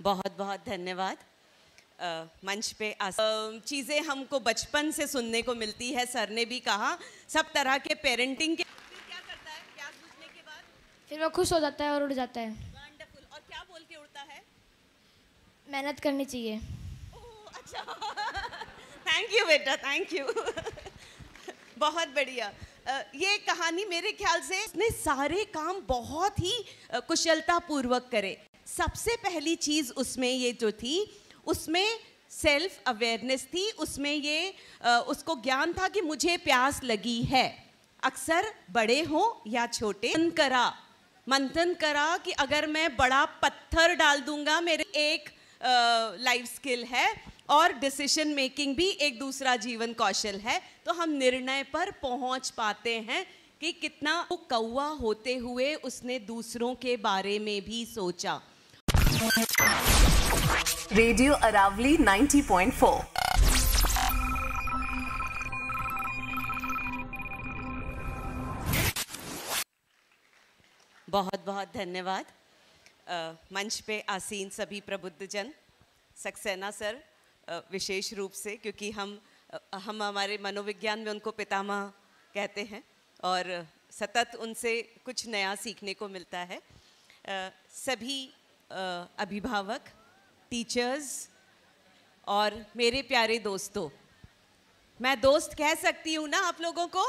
बहुत बहुत धन्यवाद। मंच पे चीज़ें हमको बचपन से सुनने को मिलती है। सर ने भी कहा सब तरह के पेरेंटिंग के क्या करता है प्यास बुझने के बाद? फिर वो खुश हो जाता है और उड़ जाता है। वंडरफुल। और क्या बोल के उड़ता है? मेहनत करनी चाहिए। ओह अच्छा थैंक यू बेटा, थैंक यू बहुत बढ़िया। ये कहानी मेरे ख्याल से इसने सारे काम बहुत ही कुशलता पूर्वक करे। सबसे पहली चीज़ उसमें ये जो थी, उसमें सेल्फ अवेयरनेस थी, उसमें ये उसको ज्ञान था कि मुझे प्यास लगी है। अक्सर बड़े हों या छोटे, मंथन करा कि अगर मैं बड़ा पत्थर डाल दूंगा, मेरे एक लाइफ स्किल है और डिसीजन मेकिंग भी एक दूसरा जीवन कौशल है, तो हम निर्णय पर पहुंच पाते हैं कि कितना कौवा होते हुए उसने दूसरों के बारे में भी सोचा। रेडियो अरावली 90.4। बहुत बहुत धन्यवाद। मंच पे आसीन सभी प्रबुद्धजन, सक्सेना सर विशेष रूप से, क्योंकि हम हमारे मनोविज्ञान में उनको पितामह कहते हैं और सतत उनसे कुछ नया सीखने को मिलता है। सभी अभिभावक, टीचर्स और मेरे प्यारे दोस्तों, मैं दोस्त कह सकती हूँ ना आप लोगों को?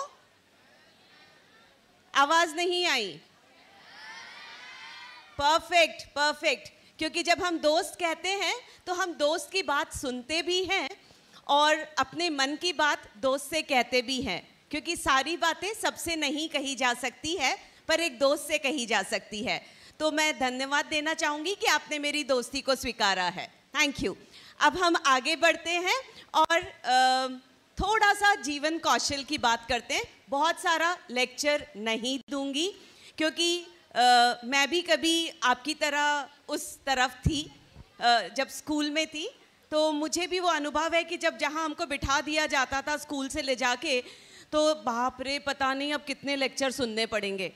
आवाज़ नहीं आई? Perfect perfect. क्योंकि जब हम दोस्त कहते हैं तो हम दोस्त की बात सुनते भी हैं और अपने मन की बात दोस्त से कहते भी हैं, क्योंकि सारी बातें सबसे नहीं कही जा सकती है, पर एक दोस्त से कही जा सकती है। तो मैं धन्यवाद देना चाहूँगी कि आपने मेरी दोस्ती को स्वीकारा है। Thank you. अब हम आगे बढ़ते हैं और थोड़ा सा जीवन कौशल की बात करते हैं। बहुत सारा लेक्चर नहीं दूंगी, क्योंकि मैं भी कभी आपकी तरह उस तरफ थी। जब स्कूल में थी तो मुझे भी वो अनुभव है कि जब जहाँ हमको बिठा दिया जाता था स्कूल से ले जाके, तो बाप रे पता नहीं अब कितने लेक्चर सुनने पड़ेंगे।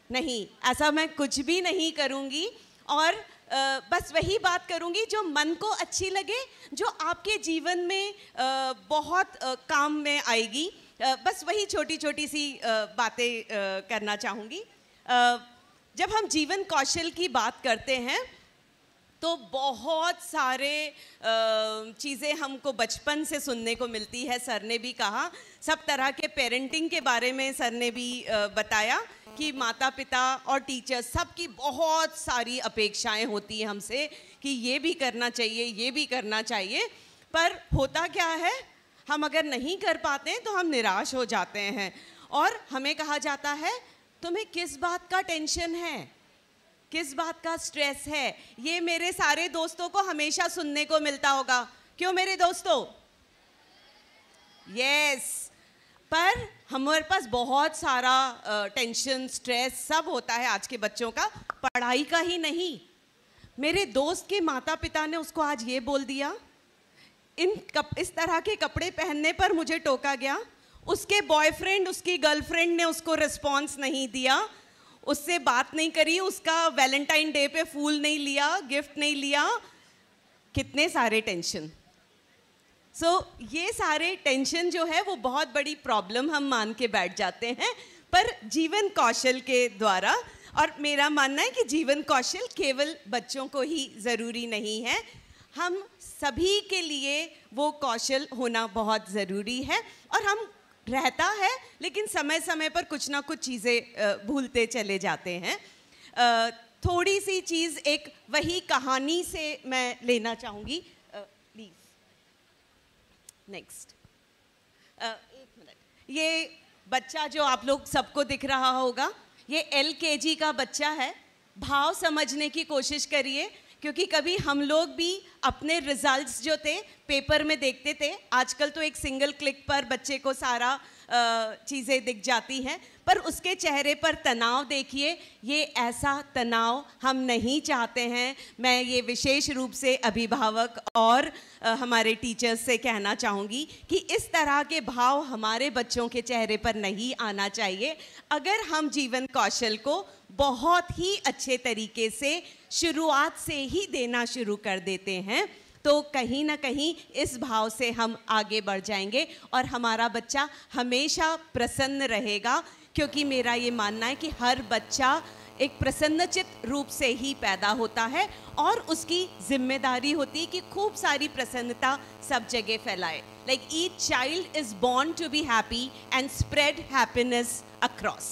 नहीं, ऐसा मैं कुछ भी नहीं करूँगी और बस वही बात करूँगी जो मन को अच्छी लगे, जो आपके जीवन में बहुत काम में आएगी। बस वही छोटी छोटी सी बातें करना चाहूँगी। जब हम जीवन कौशल की बात करते हैं तो बहुत सारे चीज़ें हमको बचपन से सुनने को मिलती है। सर ने भी कहा सब तरह के पेरेंटिंग के बारे में सर ने भी बताया कि माता पिता और टीचर सबकी बहुत सारी अपेक्षाएं होती हैं हमसे कि ये भी करना चाहिए, ये भी करना चाहिए। पर होता क्या है, हम अगर नहीं कर पाते हैं तो हम निराश हो जाते हैं और हमें कहा जाता है तुम्हें किस बात का टेंशन है, किस बात का स्ट्रेस है। ये मेरे सारे दोस्तों को हमेशा सुनने को मिलता होगा, क्यों मेरे दोस्तों? यस। पर हमारे पास बहुत सारा टेंशन, स्ट्रेस सब होता है आज के बच्चों का, पढ़ाई का ही नहीं। मेरे दोस्त के माता पिता ने उसको आज ये बोल दिया, इस तरह के कपड़े पहनने पर मुझे टोका गया। उसके बॉयफ्रेंड, उसकी गर्लफ्रेंड ने उसको रिस्पॉन्स नहीं दिया, उससे बात नहीं करी, उसका वैलेंटाइन डे पे फूल नहीं लिया, गिफ्ट नहीं लिया। कितने सारे टेंशन। ये सारे टेंशन जो है वो बहुत बड़ी प्रॉब्लम हम मान के बैठ जाते हैं, पर जीवन कौशल के द्वारा। और मेरा मानना है कि जीवन कौशल केवल बच्चों को ही ज़रूरी नहीं है, हम सभी के लिए वो कौशल होना बहुत ज़रूरी है। और हम रहता है, लेकिन समय समय पर कुछ ना कुछ चीज़ें भूलते चले जाते हैं। थोड़ी सी चीज़ एक वही कहानी से मैं लेना चाहूँगी। Please next. एक मिनट। ये बच्चा जो आप लोग सबको दिख रहा होगा, ये LKG का बच्चा है। भाव समझने की कोशिश करिए, क्योंकि कभी हम लोग भी अपने रिजल्ट्स जो थे पेपर में देखते थे। आजकल तो एक सिंगल क्लिक पर बच्चे को सारा चीज़ें दिख जाती हैं, पर उसके चेहरे पर तनाव देखिए। ये ऐसा तनाव हम नहीं चाहते हैं। मैं ये विशेष रूप से अभिभावक और हमारे टीचर्स से कहना चाहूँगी कि इस तरह के भाव हमारे बच्चों के चेहरे पर नहीं आना चाहिए। अगर हम जीवन कौशल को बहुत ही अच्छे तरीके से शुरुआत से ही देना शुरू कर देते हैं तो कहीं ना कहीं इस भाव से हम आगे बढ़ जाएंगे और हमारा बच्चा हमेशा प्रसन्न रहेगा, क्योंकि मेरा ये मानना है कि हर बच्चा एक प्रसन्नचित रूप से ही पैदा होता है और उसकी जिम्मेदारी होती है कि खूब सारी प्रसन्नता सब जगह फैलाए. Like each child is born to be happy and spread happiness across.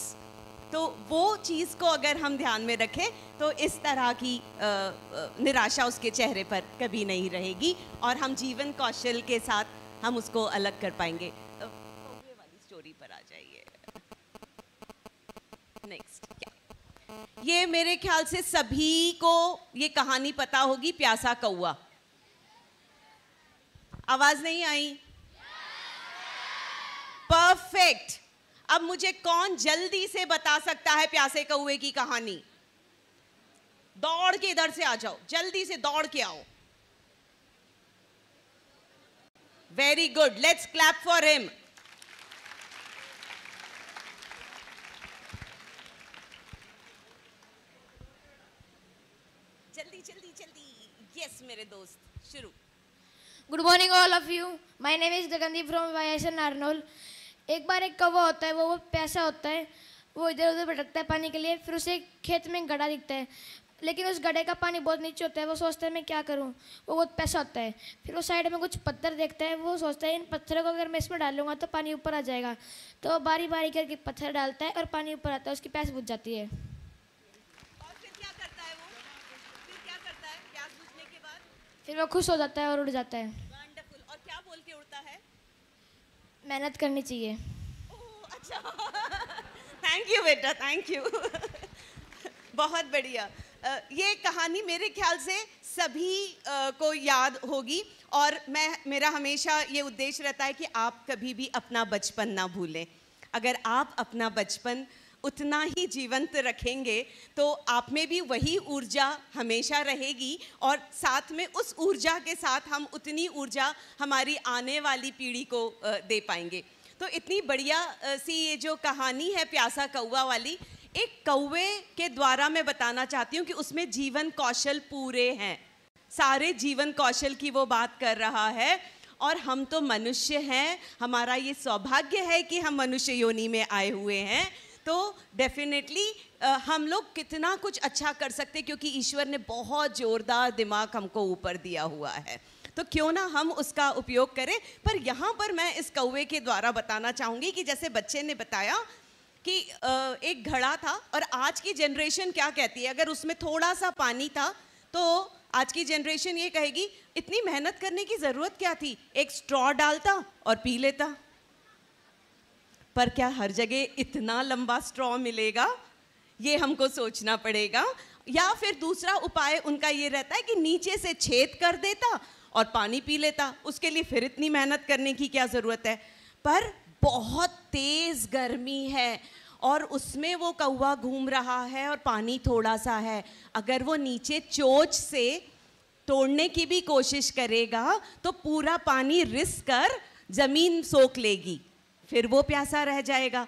तो वो चीज़ को अगर हम ध्यान में रखें तो इस तरह की निराशा उसके चेहरे पर कभी नहीं रहेगी और हम जीवन कौशल के साथ हम उसको अलग कर पाएंगे. कौवे वाली स्टोरी पर आ जाइए. नेक्स्ट. ये मेरे ख्याल से सभी को ये कहानी पता होगी, प्यासा कौवा. आवाज नहीं आई? परफेक्ट. अब मुझे कौन जल्दी से बता सकता है प्यासे कौवे की कहानी? दौड़ के इधर से आ जाओ, जल्दी से दौड़ के आओ. Very good, let's clap for him. जल्दी जल्दी जल्दी. यस मेरे दोस्त, शुरू. Good morning all of you. My name is Gagandeep from YSN आर्नोल. एक बार एक कौवा होता है, वो प्यासा होता है. वो इधर उधर भटकता है पानी के लिए. फिर उसे एक खेत में गड्ढा दिखता है, लेकिन उस गड्ढे का पानी बहुत नीचे होता है. वो सोचता है मैं क्या करूं. वो बहुत प्यासा होता है. फिर वो साइड में कुछ पत्थर देखता है. वो सोचता है इन पत्थरों को अगर मैं इसमें डालूंगा तो पानी ऊपर आ जाएगा. तो वो बारी बारी करके पत्थर डालता है और पानी ऊपर आता है. उसकी प्यास बुझ जाती है. और फिर क्या करता है वो? फिर क्या करता है प्यास बुझने के बाद? फिर वो खुश हो जाता है और उड़ जाता है. वंडरफुल. और क्या बोल के उड़ता है? मेहनत करनी चाहिए. अच्छा. थैंक यू बेटा, थैंक यू. बहुत बढ़िया. ये कहानी मेरे ख्याल से सभी को याद होगी और मेरा हमेशा ये उद्देश्य रहता है कि आप कभी भी अपना बचपन ना भूलें. अगर आप अपना बचपन उतना ही जीवंत रखेंगे तो आप में भी वही ऊर्जा हमेशा रहेगी और साथ में उस ऊर्जा के साथ हम उतनी ऊर्जा हमारी आने वाली पीढ़ी को दे पाएंगे. तो इतनी बढ़िया सी ये जो कहानी है प्यासा कौवा वाली, एक कौवे के द्वारा मैं बताना चाहती हूँ कि उसमें जीवन कौशल पूरे हैं. सारे जीवन कौशल की वो बात कर रहा है और हम तो मनुष्य हैं. हमारा ये सौभाग्य है कि हम मनुष्य योनि में आए हुए हैं. तो डेफिनेटली हम लोग कितना कुछ अच्छा कर सकते, क्योंकि ईश्वर ने बहुत जोरदार दिमाग हमको ऊपर दिया हुआ है. तो क्यों ना हम उसका उपयोग करें. पर यहाँ पर मैं इस कौवे के द्वारा बताना चाहूँगी कि जैसे बच्चे ने बताया कि एक घड़ा था और आज की जनरेशन क्या कहती है, अगर उसमें थोड़ा सा पानी था तो आज की जनरेशन ये कहेगी इतनी मेहनत करने की ज़रूरत क्या थी, एक स्ट्रॉ डालता और पी लेता. पर क्या हर जगह इतना लंबा स्ट्रॉ मिलेगा, ये हमको सोचना पड़ेगा. या फिर दूसरा उपाय उनका ये रहता है कि नीचे से छेद कर देता और पानी पी लेता. उसके लिए फिर इतनी मेहनत करने की क्या ज़रूरत है. पर बहुत तेज़ गर्मी है और उसमें वो कौवा घूम रहा है और पानी थोड़ा सा है. अगर वो नीचे चोंच से तोड़ने की भी कोशिश करेगा तो पूरा पानी रिस कर ज़मीन सोख लेगी, फिर वो प्यासा रह जाएगा.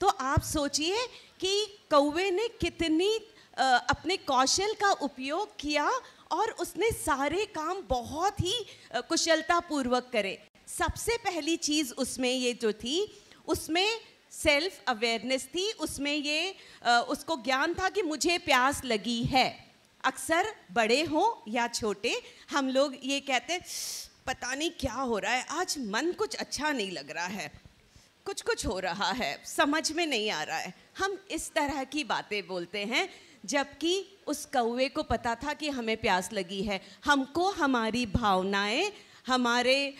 तो आप सोचिए कि कौवे ने कितनी अपने कौशल का उपयोग किया और उसने सारे काम बहुत ही कुशलता पूर्वक करे. सबसे पहली चीज़ उसमें ये जो थी, उसमें सेल्फ अवेयरनेस थी. उसमें ये उसको ज्ञान था कि मुझे प्यास लगी है. अक्सर बड़े हों या छोटे हम लोग ये कहते पता नहीं क्या हो रहा है, आज मन कुछ अच्छा नहीं लग रहा है, कुछ कुछ हो रहा है, समझ में नहीं आ रहा है. हम इस तरह की बातें बोलते हैं, जबकि उस कौवे को पता था कि हमें प्यास लगी है. हमको हमारी भावनाएं, हमारे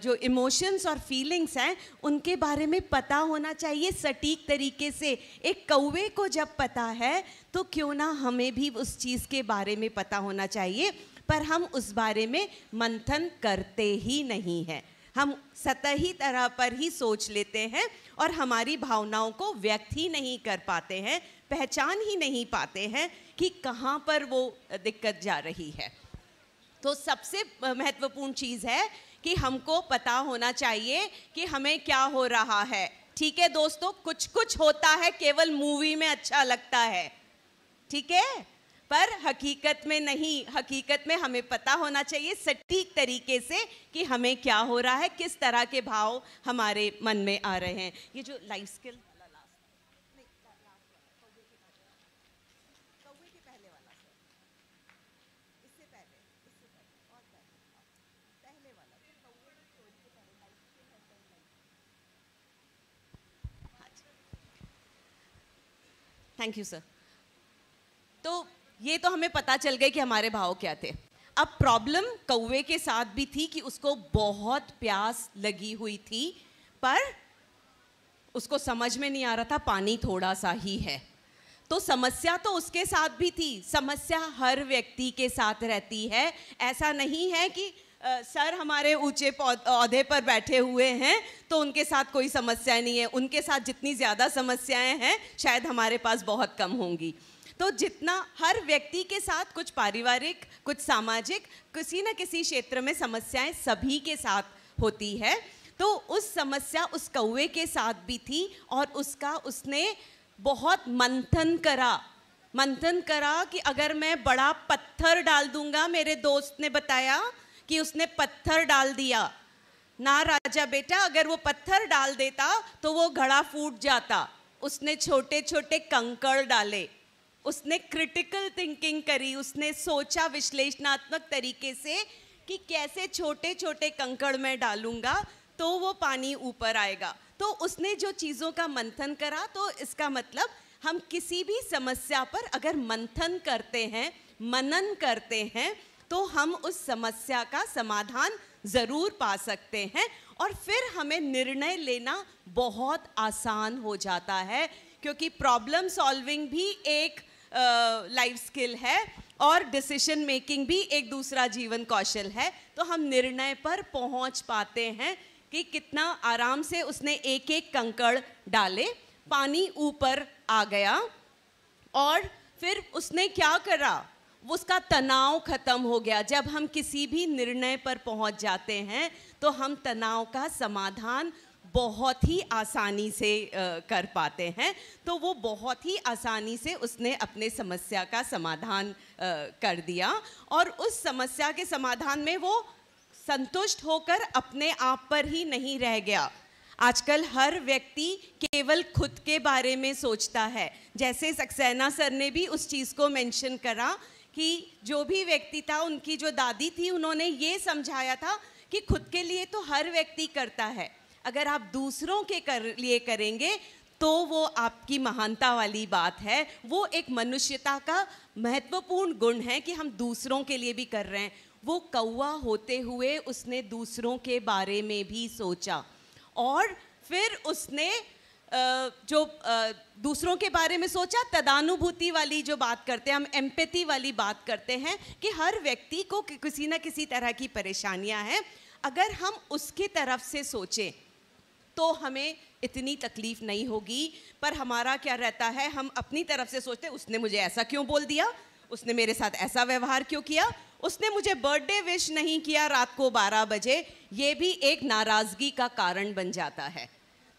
जो इमोशंस और फीलिंग्स हैं उनके बारे में पता होना चाहिए सटीक तरीके से. एक कौवे को जब पता है तो क्यों ना हमें भी उस चीज़ के बारे में पता होना चाहिए. पर हम उस बारे में मंथन करते ही नहीं हैं. हम सतही तरह पर ही सोच लेते हैं और हमारी भावनाओं को व्यक्त ही नहीं कर पाते हैं, पहचान ही नहीं पाते हैं कि कहाँ पर वो दिक्कत जा रही है. तो सबसे महत्वपूर्ण चीज़ है कि हमको पता होना चाहिए कि हमें क्या हो रहा है. ठीक है दोस्तों, कुछ कुछ होता है केवल मूवी में अच्छा लगता है, ठीक है, पर हकीकत में नहीं। हकीकत में हमें पता होना चाहिए सटीक तरीके से कि हमें क्या हो रहा है, किस तरह के भाव हमारे मन में आ रहे हैं। ये जो life skill thank you sir. तो ये तो हमें पता चल गया कि हमारे भाव क्या थे। अब प्रॉब्लम कौवे के साथ भी थी कि उसको बहुत प्यास लगी हुई थी, पर उसको समझ में नहीं आ रहा था पानी थोड़ा सा ही है। तो समस्या तो उसके साथ भी थी। समस्या हर व्यक्ति के साथ रहती है। ऐसा नहीं है कि सर हमारे ऊंचे ओहदे पर बैठे हुए हैं तो उनके साथ कोई समस्या नहीं है। उनके साथ जितनी ज़्यादा समस्याएं हैं शायद हमारे पास बहुत कम होंगी। तो जितना हर व्यक्ति के साथ कुछ पारिवारिक, कुछ सामाजिक, किसी न किसी क्षेत्र में समस्याएं सभी के साथ होती है। तो उस समस्या उस कौवे के साथ भी थी और उसने बहुत मंथन करा कि अगर मैं बड़ा पत्थर डाल दूंगा, मेरे दोस्त ने बताया कि उसने पत्थर डाल दिया ना राजा बेटा, अगर वो पत्थर डाल देता तो वो घड़ा फूट जाता। उसने छोटे छोटे कंकड़ डाले, उसने क्रिटिकल थिंकिंग करी, उसने सोचा विश्लेषणात्मक तरीके से कि कैसे छोटे छोटे कंकड़ मैं डालूंगा तो वो पानी ऊपर आएगा। तो उसने जो चीज़ों का मंथन करा, तो इसका मतलब हम किसी भी समस्या पर अगर मंथन करते हैं, मनन करते हैं, तो हम उस समस्या का समाधान ज़रूर पा सकते हैं और फिर हमें निर्णय लेना बहुत आसान हो जाता है, क्योंकि प्रॉब्लम सॉल्विंग भी एक लाइफ स्किल है और डिसीजन मेकिंग भी एक दूसरा जीवन कौशल है। तो हम निर्णय पर पहुंच पाते हैं कि कितना आराम से उसने एक एक कंकड़ डाले, पानी ऊपर आ गया और फिर उसने क्या करा, उसका तनाव खत्म हो गया। जब हम किसी भी निर्णय पर पहुंच जाते हैं तो हम तनाव का समाधान बहुत ही आसानी से कर पाते हैं। तो वो बहुत ही आसानी से उसने अपने समस्या का समाधान कर दिया और उस समस्या के समाधान में वो संतुष्ट होकर अपने आप पर ही नहीं रह गया। आजकल हर व्यक्ति केवल खुद के बारे में सोचता है। जैसे सक्सेना सर ने भी उस चीज़ को मेंशन करा कि जो भी व्यक्ति था, उनकी जो दादी थी, उन्होंने ये समझाया था कि खुद के लिए तो हर व्यक्ति करता है, अगर आप दूसरों के लिए करेंगे तो वो आपकी महानता वाली बात है। वो एक मनुष्यता का महत्वपूर्ण गुण है कि हम दूसरों के लिए भी कर रहे हैं। वो कौवा होते हुए उसने दूसरों के बारे में भी सोचा और फिर उसने दूसरों के बारे में सोचा। तदानुभूति वाली जो बात करते हैं हम, एम्पैथी वाली बात करते हैं कि हर व्यक्ति को किसी न किसी तरह की परेशानियां हैं। अगर हम उसके तरफ से सोचें तो हमें इतनी तकलीफ नहीं होगी। पर हमारा क्या रहता है, हम अपनी तरफ से सोचते हैं उसने मुझे ऐसा क्यों बोल दिया, उसने मेरे साथ ऐसा व्यवहार क्यों किया, उसने मुझे बर्थडे विश नहीं किया रात को 12 बजे। ये भी एक नाराज़गी का कारण बन जाता है।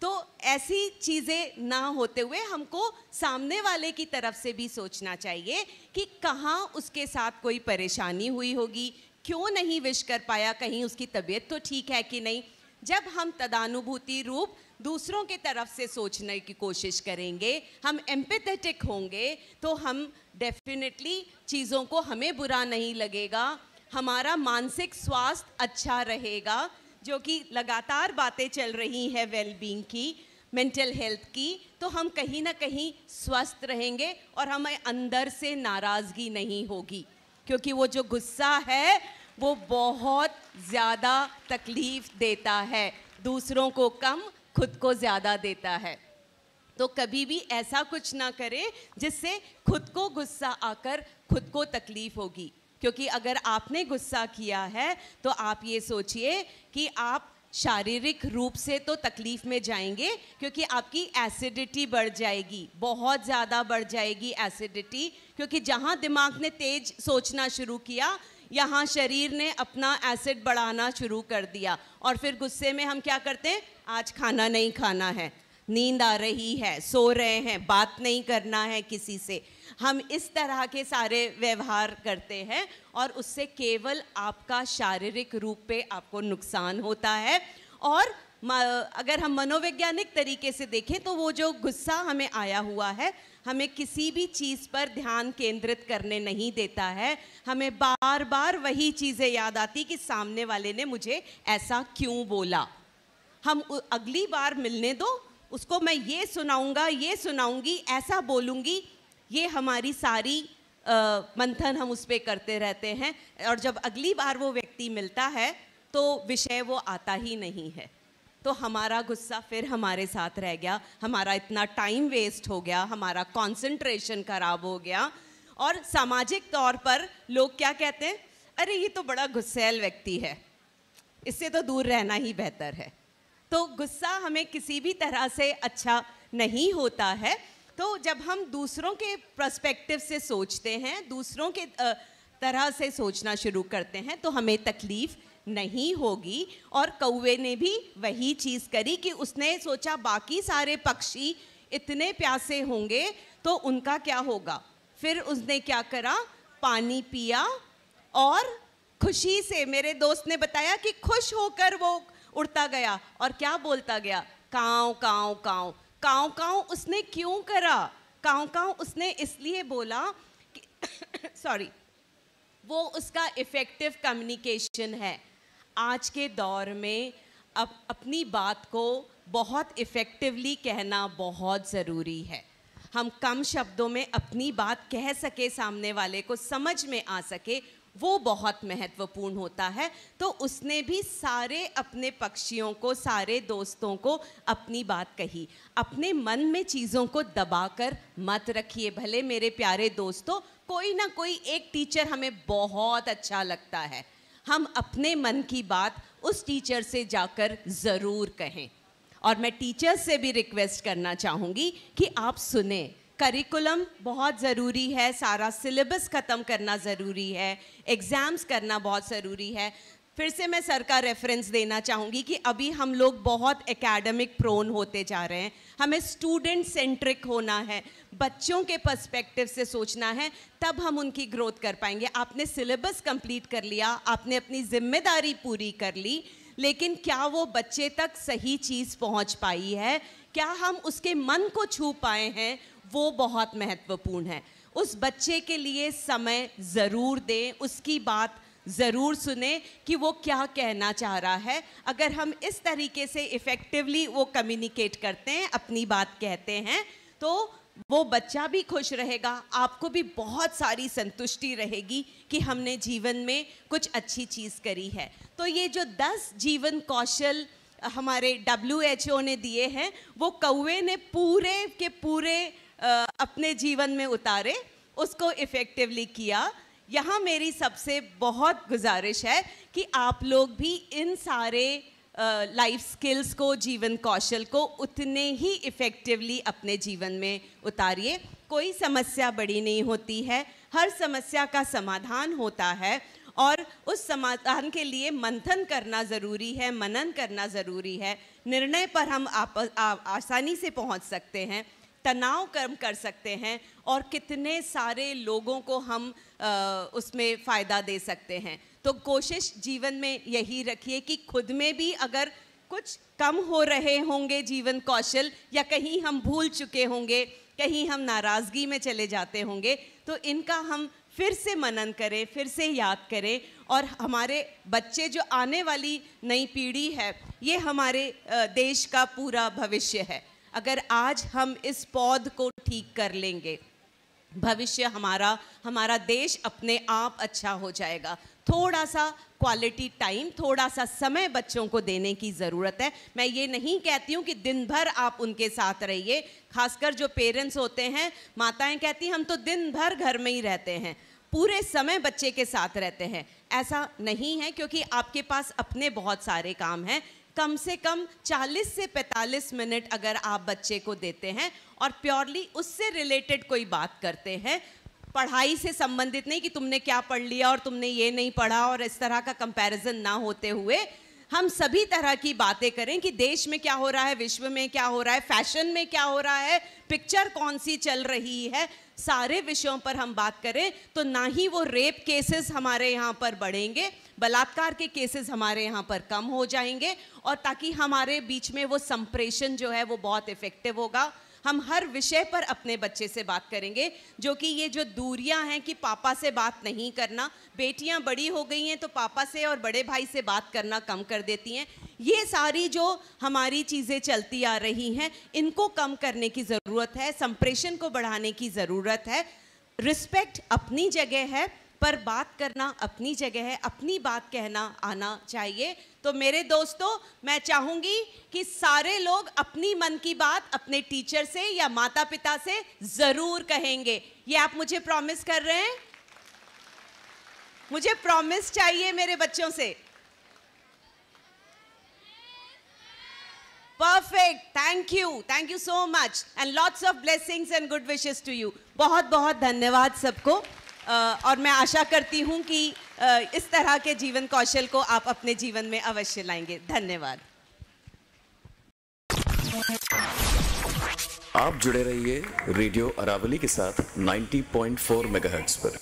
तो ऐसी चीज़ें ना होते हुए हमको सामने वाले की तरफ से भी सोचना चाहिए कि कहाँ उसके साथ कोई परेशानी हुई होगी, क्यों नहीं विश कर पाया, कहीं उसकी तबीयत तो ठीक है कि नहीं। जब हम तदानुभूति रूप दूसरों के तरफ से सोचने की कोशिश करेंगे, हम एम्पैथेटिक होंगे, तो हम डेफिनेटली चीज़ों को हमें बुरा नहीं लगेगा, हमारा मानसिक स्वास्थ्य अच्छा रहेगा। जो कि लगातार बातें चल रही हैं वेलबींग की, मेंटल हेल्थ की, तो हम कहीं ना कहीं स्वस्थ रहेंगे और हमें अंदर से नाराज़गी नहीं होगी, क्योंकि वो जो गुस्सा है वो बहुत ज़्यादा तकलीफ़ देता है, दूसरों को कम, खुद को ज़्यादा देता है। तो कभी भी ऐसा कुछ ना करें जिससे खुद को गुस्सा आकर खुद को तकलीफ़ होगी, क्योंकि अगर आपने गुस्सा किया है तो आप ये सोचिए कि आप शारीरिक रूप से तो तकलीफ़ में जाएंगे, क्योंकि आपकी एसिडिटी बढ़ जाएगी, बहुत ज़्यादा बढ़ जाएगी एसिडिटी, क्योंकि जहाँ दिमाग ने तेज सोचना शुरू किया, यहाँ शरीर ने अपना एसिड बढ़ाना शुरू कर दिया। और फिर गुस्से में हम क्या करते हैं, आज खाना नहीं खाना है, नींद आ रही है, सो रहे हैं, बात नहीं करना है किसी से। हम इस तरह के सारे व्यवहार करते हैं और उससे केवल आपका शारीरिक रूप पे आपको नुकसान होता है। और अगर हम मनोवैज्ञानिक तरीके से देखें तो वो जो गुस्सा हमें आया हुआ है हमें किसी भी चीज़ पर ध्यान केंद्रित करने नहीं देता है। हमें बार बार वही चीज़ें याद आती कि सामने वाले ने मुझे ऐसा क्यों बोला। हम अगली बार मिलने दो, उसको मैं ये सुनाऊंगा, ये सुनाऊंगी, ऐसा बोलूँगी, ये हमारी सारी मंथन हम उस पर करते रहते हैं। और जब अगली बार वो व्यक्ति मिलता है तो विषय वो आता ही नहीं है, तो हमारा गुस्सा फिर हमारे साथ रह गया, हमारा इतना टाइम वेस्ट हो गया, हमारा कंसंट्रेशन खराब हो गया। और सामाजिक तौर पर लोग क्या कहते हैं, अरे ये तो बड़ा गुस्सैल व्यक्ति है, इससे तो दूर रहना ही बेहतर है। तो गुस्सा हमें किसी भी तरह से अच्छा नहीं होता है। तो जब हम दूसरों के पर्सपेक्टिव से सोचते हैं, दूसरों के तरह से सोचना शुरू करते हैं तो हमें तकलीफ़ नहीं होगी। और कौवे ने भी वही चीज़ करी कि उसने सोचा बाकी सारे पक्षी इतने प्यासे होंगे तो उनका क्या होगा। फिर उसने क्या करा, पानी पिया और खुशी से, मेरे दोस्त ने बताया कि खुश होकर वो उड़ता गया और क्या बोलता गया, काँव काँव काँव। काँव काँव उसने क्यों करा, काँव काँव उसने इसलिए बोला कि सॉरी, वो उसका इफ़ेक्टिव कम्युनिकेशन है। आज के दौर में अब अपनी बात को बहुत इफ़ेक्टिवली कहना बहुत ज़रूरी है। हम कम शब्दों में अपनी बात कह सके, सामने वाले को समझ में आ सके, वो बहुत महत्वपूर्ण होता है। तो उसने भी सारे अपने पक्षियों को, सारे दोस्तों को अपनी बात कही। अपने मन में चीज़ों को दबाकर मत रखिए। भले मेरे प्यारे दोस्तों, कोई ना कोई एक टीचर हमें बहुत अच्छा लगता है, हम अपने मन की बात उस टीचर से जाकर ज़रूर कहें। और मैं टीचर से भी रिक्वेस्ट करना चाहूँगी कि आप सुने। करिकुलम बहुत ज़रूरी है, सारा सिलेबस ख़त्म करना ज़रूरी है, एग्ज़ाम्स करना बहुत ज़रूरी है। फिर से मैं सर का रेफरेंस देना चाहूँगी कि अभी हम लोग बहुत एकेडमिक प्रोन होते जा रहे हैं। हमें स्टूडेंट सेंट्रिक होना है, बच्चों के पर्सपेक्टिव से सोचना है, तब हम उनकी ग्रोथ कर पाएंगे। आपने सिलेबस कंप्लीट कर लिया, आपने अपनी जिम्मेदारी पूरी कर ली, लेकिन क्या वो बच्चे तक सही चीज़ पहुँच पाई है, क्या हम उसके मन को छू पाए हैं, वो बहुत महत्वपूर्ण है। उस बच्चे के लिए समय ज़रूर दें, उसकी बात ज़रूर सुने कि वो क्या कहना चाह रहा है। अगर हम इस तरीके से इफ़ेक्टिवली वो कम्युनिकेट करते हैं, अपनी बात कहते हैं, तो वो बच्चा भी खुश रहेगा, आपको भी बहुत सारी संतुष्टि रहेगी कि हमने जीवन में कुछ अच्छी चीज़ करी है। तो ये जो 10 जीवन कौशल हमारे WHO ने दिए हैं, वो कौवे ने पूरे के पूरे अपने जीवन में उतारे, उसको इफ़ेक्टिवली किया। यहाँ मेरी सबसे बहुत गुजारिश है कि आप लोग भी इन सारे लाइफ स्किल्स को, जीवन कौशल को उतने ही इफ़ेक्टिवली अपने जीवन में उतारिए। कोई समस्या बड़ी नहीं होती है, हर समस्या का समाधान होता है और उस समाधान के लिए मंथन करना ज़रूरी है, मनन करना ज़रूरी है। निर्णय पर हम आसानी से पहुंच सकते हैं, तनाव कम कर सकते हैं और कितने सारे लोगों को हम उसमें फ़ायदा दे सकते हैं। तो कोशिश जीवन में यही रखिए कि खुद में भी अगर कुछ कम हो रहे होंगे जीवन कौशल, या कहीं हम भूल चुके होंगे, कहीं हम नाराज़गी में चले जाते होंगे, तो इनका हम फिर से मनन करें, फिर से याद करें। और हमारे बच्चे, जो आने वाली नई पीढ़ी है, ये हमारे देश का पूरा भविष्य है। अगर आज हम इस पौध को ठीक कर लेंगे, भविष्य हमारा देश अपने आप अच्छा हो जाएगा। थोड़ा सा क्वालिटी टाइम, थोड़ा सा समय बच्चों को देने की ज़रूरत है। मैं ये नहीं कहती हूँ कि दिन भर आप उनके साथ रहिए, खासकर जो पेरेंट्स होते हैं, माताएं कहती हैं हम तो दिन भर घर में ही रहते हैं, पूरे समय बच्चे के साथ रहते हैं। ऐसा नहीं है, क्योंकि आपके पास अपने बहुत सारे काम हैं। कम से कम 40 से 45 मिनट अगर आप बच्चे को देते हैं और प्योरली उससे रिलेटेड कोई बात करते हैं, पढ़ाई से संबंधित नहीं कि तुमने क्या पढ़ लिया और तुमने ये नहीं पढ़ा, और इस तरह का कंपैरिजन ना होते हुए हम सभी तरह की बातें करें कि देश में क्या हो रहा है, विश्व में क्या हो रहा है, फैशन में क्या हो रहा है, पिक्चर कौन सी चल रही है, सारे विषयों पर हम बात करें तो ना ही वो रेप केसेस हमारे यहाँ पर बढ़ेंगे, बलात्कार के केसेस हमारे यहाँ पर कम हो जाएंगे, और ताकि हमारे बीच में वो संप्रेषण जो है वो बहुत इफेक्टिव होगा। हम हर विषय पर अपने बच्चे से बात करेंगे, जो कि ये जो दूरियां हैं कि पापा से बात नहीं करना, बेटियां बड़ी हो गई हैं तो पापा से और बड़े भाई से बात करना कम कर देती हैं, ये सारी जो हमारी चीज़ें चलती आ रही हैं इनको कम करने की ज़रूरत है, संप्रेषण को बढ़ाने की ज़रूरत है। रिस्पेक्ट अपनी जगह है, पर बात करना अपनी जगह है, अपनी बात कहना आना चाहिए। तो मेरे दोस्तों, मैं चाहूंगी कि सारे लोग अपनी मन की बात अपने टीचर से या माता पिता से जरूर कहेंगे। ये आप मुझे प्रॉमिस कर रहे हैं? मुझे प्रॉमिस चाहिए मेरे बच्चों से। Perfect, thank you so much and lots of blessings and good wishes to you. बहुत बहुत धन्यवाद सबको, और मैं आशा करती हूँ कि इस तरह के जीवन कौशल को आप अपने जीवन में अवश्य लाएंगे। धन्यवाद। आप जुड़े रहिए रेडियो अरावली के साथ 90.4 मेगाहर्ट्ज पर।